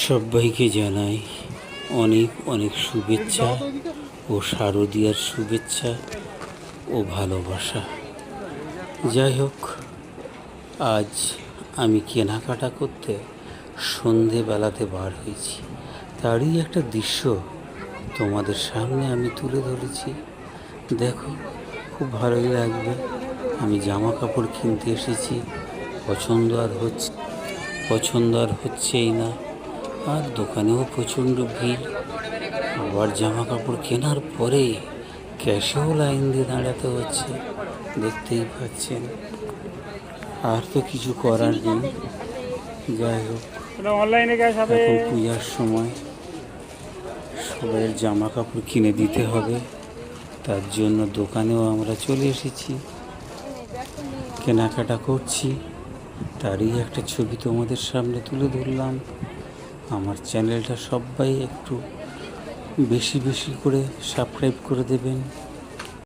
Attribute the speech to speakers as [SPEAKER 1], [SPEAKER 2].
[SPEAKER 1] সবাইকে জানাই অনেক অনেক শুভেচ্ছা ও শারদীয়ার শুভেচ্ছা ও ভালোবাসা। যাই হোক, আজ আমি কেনাকাটা করতে সন্ধেবেলাতে বার হয়েছি। তারই একটা দৃশ্য তোমাদের সামনে আমি তুলে ধরেছি। দেখো, খুব ভালোই লাগবে। আমি জামা কাপড় কিনতে এসেছি, পছন্দ আর হচ্ছেই না। আর দোকানেও প্রচণ্ড ভিড়। আবার জামা কাপড় কেনার পরে ক্যাশেও লাইন দিয়ে দাঁড়াতে হচ্ছে, দেখতেই পাচ্ছেন। আর তো কিছু করার নেই। যাই হোক, এখন পূজার সময় সবাইয়ের জামা কাপড় কিনে দিতে হবে, তার জন্য দোকানেও আমরা চলে এসেছি, কেনাকাটা করছি। তারই একটা ছবি তোমাদের সামনে তুলে ধরলাম। আমার চ্যানেলটা সবাই একটু বেশি বেশি করে সাবস্ক্রাইব করে দেবেন।